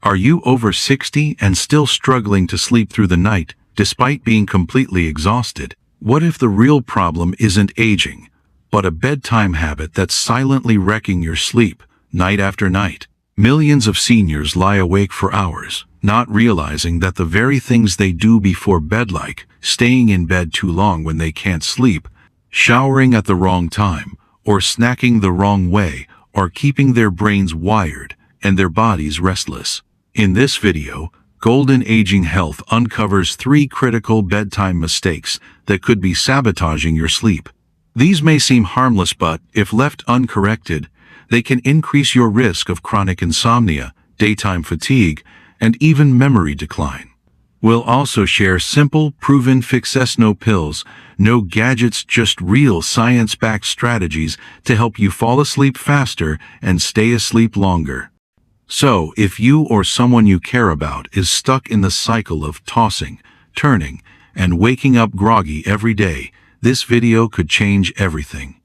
Are you over 60 and still struggling to sleep through the night, despite being completely exhausted? What if the real problem isn't aging, but a bedtime habit that's silently wrecking your sleep, night after night? Millions of seniors lie awake for hours, not realizing that the very things they do before bed, like staying in bed too long when they can't sleep, showering at the wrong time, or snacking the wrong way, are keeping their brains wired and their bodies restless. In this video, Golden Aging Health uncovers 3 critical bedtime mistakes that could be sabotaging your sleep. These may seem harmless, but if left uncorrected, they can increase your risk of chronic insomnia, daytime fatigue, and even memory decline. We'll also share simple, proven fixes, no pills, no gadgets, just real science-backed strategies to help you fall asleep faster and stay asleep longer. So, if you or someone you care about is stuck in the cycle of tossing, turning, and waking up groggy every day, this video could change everything.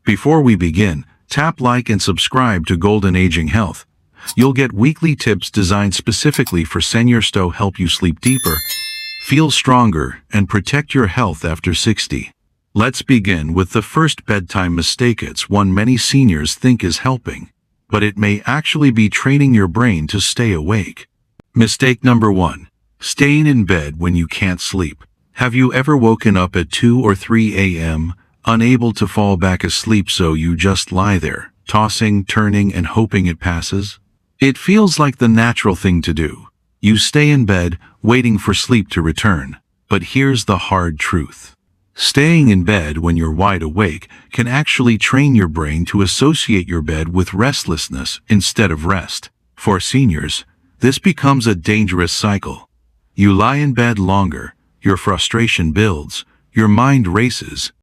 Before we begin, tap like and subscribe to Golden Aging Health. You'll get weekly tips designed specifically for seniors to help you sleep deeper, feel stronger, and protect your health after 60. Let's begin with the first bedtime mistake. It's one many seniors think is helping, but it may actually be training your brain to stay awake. Mistake number 1. Staying in bed when you can't sleep. Have you ever woken up at 2 or 3 a.m., unable to fall back asleep, so you just lie there, tossing, turning, and hoping it passes? It feels like the natural thing to do. You stay in bed, waiting for sleep to return. But here's the hard truth. Staying in bed when you're wide awake can actually train your brain to associate your bed with restlessness instead of rest. For seniors, this becomes a dangerous cycle. You lie in bed longer, your frustration builds, your mind races,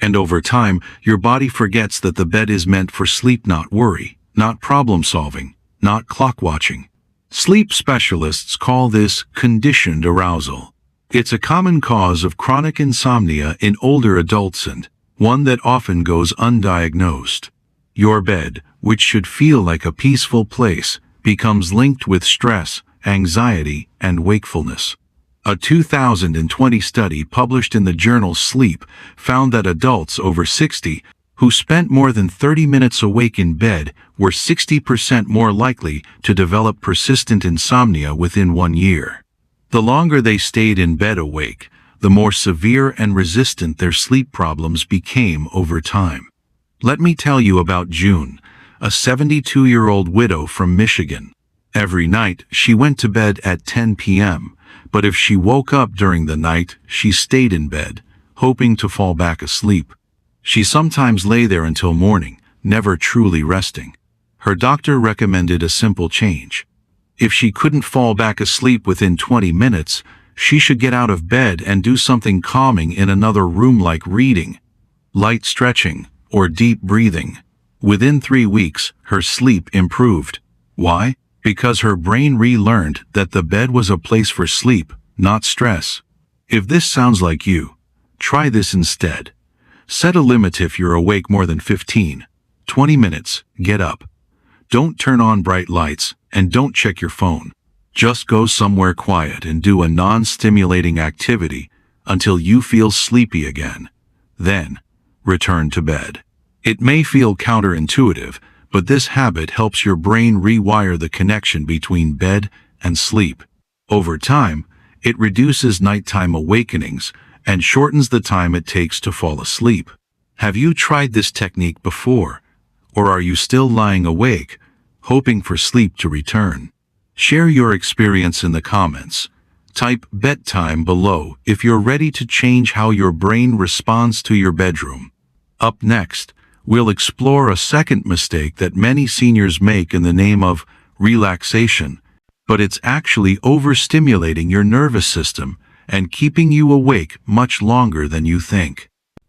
and over time, your body forgets that the bed is meant for sleep, not worry, not problem solving, not clock watching. Sleep specialists call this conditioned arousal. It's a common cause of chronic insomnia in older adults and one that often goes undiagnosed. Your bed, which should feel like a peaceful place, becomes linked with stress, anxiety, and wakefulness. A 2020 study published in the journal Sleep found that adults over 60 who spent more than 30 minutes awake in bed were 60% more likely to develop persistent insomnia within 1 year. The longer they stayed in bed awake, the more severe and resistant their sleep problems became over time. Let me tell you about June, a 72-year-old widow from Michigan. Every night, she went to bed at 10 p.m., but if she woke up during the night, she stayed in bed, hoping to fall back asleep. She sometimes lay there until morning, never truly resting. Her doctor recommended a simple change. If she couldn't fall back asleep within 20 minutes, she should get out of bed and do something calming in another room, like reading, light stretching, or deep breathing. Within 3 weeks, her sleep improved. Why? Because her brain relearned that the bed was a place for sleep, not stress. If this sounds like you, try this instead. Set a limit. If you're awake more than 15, 20 minutes, get up. Don't turn on bright lights, and don't check your phone. Just go somewhere quiet and do a non-stimulating activity until you feel sleepy again. Then, return to bed. It may feel counterintuitive, but this habit helps your brain rewire the connection between bed and sleep. Over time, it reduces nighttime awakenings and shortens the time it takes to fall asleep. Have you tried this technique before? Or are you still lying awake, hoping for sleep to return? Share your experience in the comments. Type bedtime below if you're ready to change how your brain responds to your bedroom. Up next, we'll explore a second mistake that many seniors make in the name of relaxation, but it's actually overstimulating your nervous system and keeping you awake much longer than you think.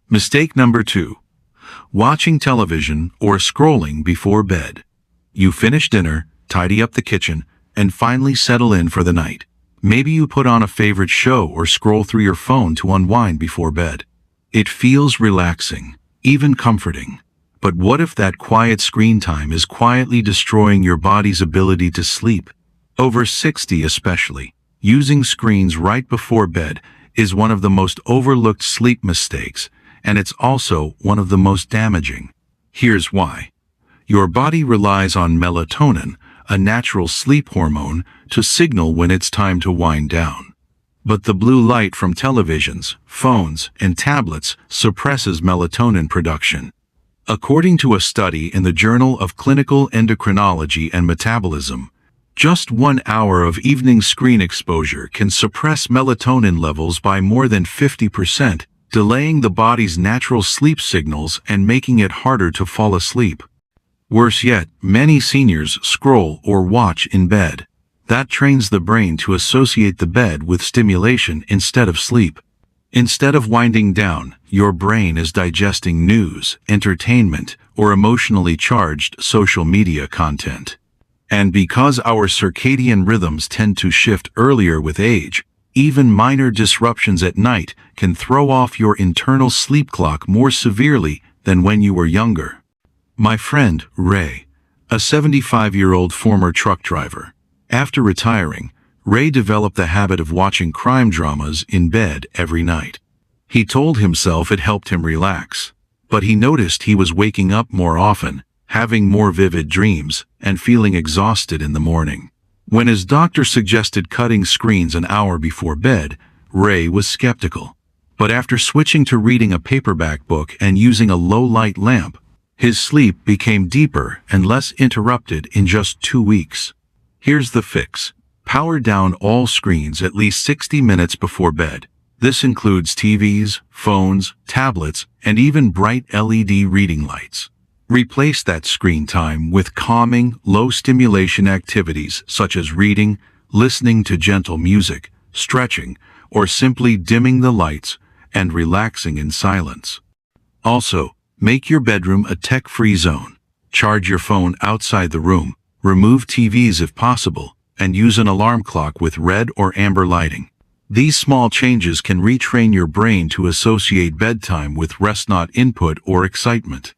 Mistake number 2. Watching television or scrolling before bed. You finish dinner, tidy up the kitchen, and finally settle in for the night. Maybe you put on a favorite show or scroll through your phone to unwind before bed. It feels relaxing, even comforting. But what if that quiet screen time is quietly destroying your body's ability to sleep? Over 60 especially, using screens right before bed is one of the most overlooked sleep mistakes, and it's also one of the most damaging. Here's why. Your body relies on melatonin, a natural sleep hormone, to signal when it's time to wind down. But the blue light from televisions, phones, and tablets suppresses melatonin production. According to a study in the Journal of Clinical Endocrinology and Metabolism, just 1 hour of evening screen exposure can suppress melatonin levels by more than 50%, delaying the body's natural sleep signals and making it harder to fall asleep. Worse yet, many seniors scroll or watch in bed. That trains the brain to associate the bed with stimulation instead of sleep. Instead of winding down, your brain is digesting news, entertainment, or emotionally charged social media content. And because our circadian rhythms tend to shift earlier with age, even minor disruptions at night can throw off your internal sleep clock more severely than when you were younger. My friend, Ray, a 75-year-old former truck driver. After retiring, Ray developed the habit of watching crime dramas in bed every night. He told himself it helped him relax, but he noticed he was waking up more often, having more vivid dreams, and feeling exhausted in the morning. When his doctor suggested cutting screens an hour before bed, Ray was skeptical. But after switching to reading a paperback book and using a low-light lamp, his sleep became deeper and less interrupted in just 2 weeks. Here's the fix. Power down all screens at least 60 minutes before bed. This includes TVs, phones, tablets, and even bright LED reading lights. Replace that screen time with calming, low-stimulation activities such as reading, listening to gentle music, stretching, or simply dimming the lights and relaxing in silence. Also, make your bedroom a tech-free zone. Charge your phone outside the room, remove TVs if possible, and use an alarm clock with red or amber lighting. These small changes can retrain your brain to associate bedtime with rest, not input or excitement.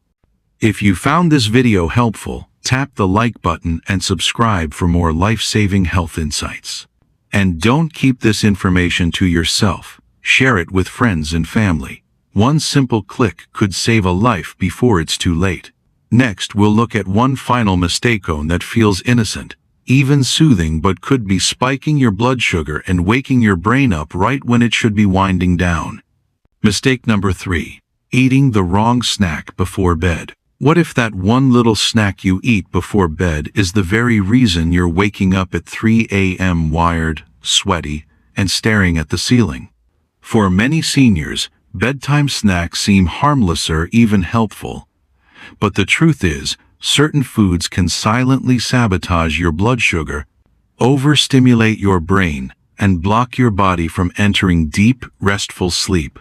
If you found this video helpful, tap the like button and subscribe for more life-saving health insights. And don't keep this information to yourself. Share it with friends and family. One simple click could save a life before it's too late. Next, we'll look at one final mistake that feels innocent, even soothing, but could be spiking your blood sugar and waking your brain up right when it should be winding down. Mistake number 3. Eating the wrong snack before bed. What if that one little snack you eat before bed is the very reason you're waking up at 3 a.m. wired, sweaty, and staring at the ceiling? For many seniors, bedtime snacks seem harmless or even helpful. But the truth is, certain foods can silently sabotage your blood sugar, overstimulate your brain, and block your body from entering deep, restful sleep.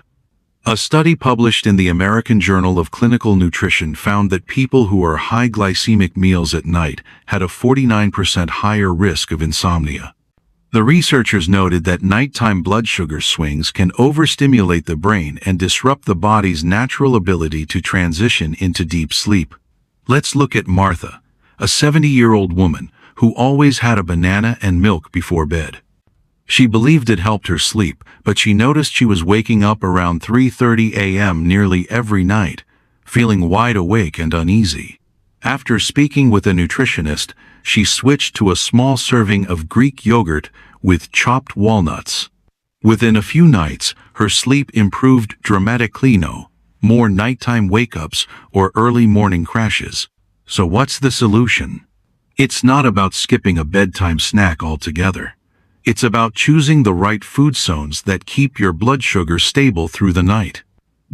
A study published in the American Journal of Clinical Nutrition found that people who are high glycemic meals at night had a 49% higher risk of insomnia. The researchers noted that nighttime blood sugar swings can overstimulate the brain and disrupt the body's natural ability to transition into deep sleep. Let's look at Martha, a 70-year-old woman who always had a banana and milk before bed. She believed it helped her sleep, but she noticed she was waking up around 3:30 a.m. nearly every night, feeling wide awake and uneasy. After speaking with a nutritionist, she switched to a small serving of Greek yogurt with chopped walnuts. Within a few nights, her sleep improved dramatically. No more nighttime wake-ups or early morning crashes. So what's the solution? It's not about skipping a bedtime snack altogether. It's about choosing the right food zones that keep your blood sugar stable through the night.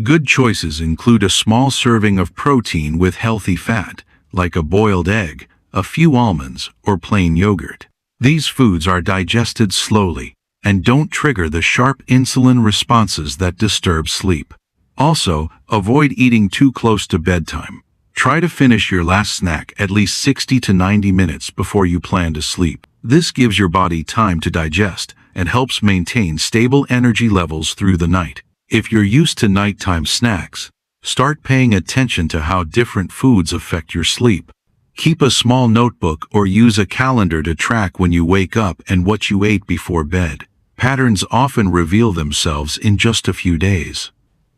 Good choices include a small serving of protein with healthy fat, like a boiled egg, a few almonds, or plain yogurt. These foods are digested slowly and don't trigger the sharp insulin responses that disturb sleep. Also, avoid eating too close to bedtime. Try to finish your last snack at least 60 to 90 minutes before you plan to sleep. This gives your body time to digest and helps maintain stable energy levels through the night. If you're used to nighttime snacks, start paying attention to how different foods affect your sleep. Keep a small notebook or use a calendar to track when you wake up and what you ate before bed. Patterns often reveal themselves in just a few days.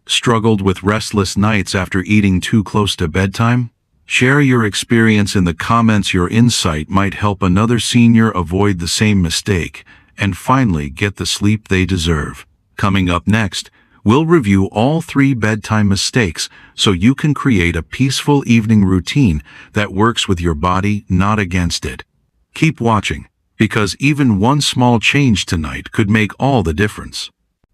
Struggled with restless nights after eating too close to bedtime? Share your experience in the comments. Your insight might help another senior avoid the same mistake and finally get the sleep they deserve. Coming up next, we'll review all 3 bedtime mistakes so you can create a peaceful evening routine that works with your body, not against it. Keep watching, because even one small change tonight could make all the difference.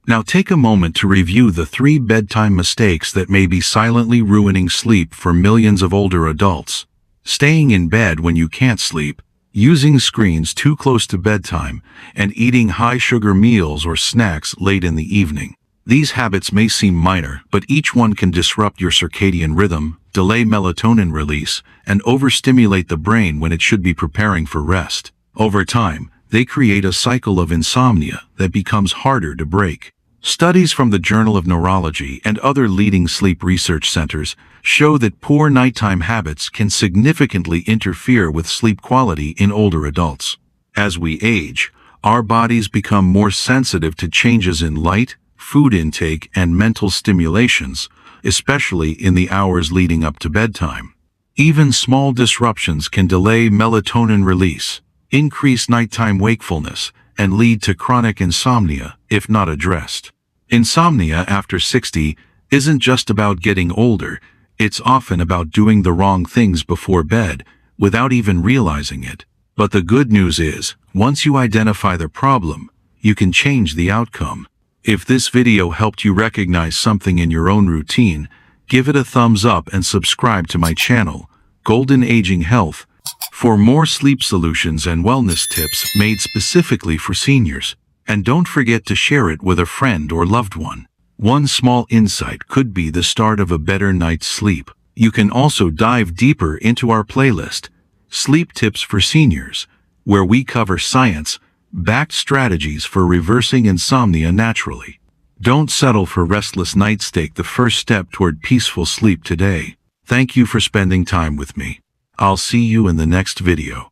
Now take a moment to review the 3 bedtime mistakes that may be silently ruining sleep for millions of older adults. Staying in bed when you can't sleep, using screens too close to bedtime, and eating high-sugar meals or snacks late in the evening. These habits may seem minor, but each one can disrupt your circadian rhythm, delay melatonin release, and overstimulate the brain when it should be preparing for rest. Over time, they create a cycle of insomnia that becomes harder to break. Studies from the Journal of Neurology and other leading sleep research centers show that poor nighttime habits can significantly interfere with sleep quality in older adults. As we age, our bodies become more sensitive to changes in light, food intake, and mental stimulations, especially in the hours leading up to bedtime. Even small disruptions can delay melatonin release, increase nighttime wakefulness, and lead to chronic insomnia if not addressed. Insomnia after 60 isn't just about getting older, it's often about doing the wrong things before bed without even realizing it. But the good news is, once you identify the problem, you can change the outcome. If this video helped you recognize something in your own routine, give it a thumbs up and subscribe to my channel, Golden Aging Health, for more sleep solutions and wellness tips made specifically for seniors. And don't forget to share it with a friend or loved one. One small insight could be the start of a better night's sleep. You can also dive deeper into our playlist, Sleep Tips for Seniors, where we cover science-backed strategies for reversing insomnia naturally. Don't settle for restless nights. Take the first step toward peaceful sleep today. Thank you for spending time with me. I'll see you in the next video.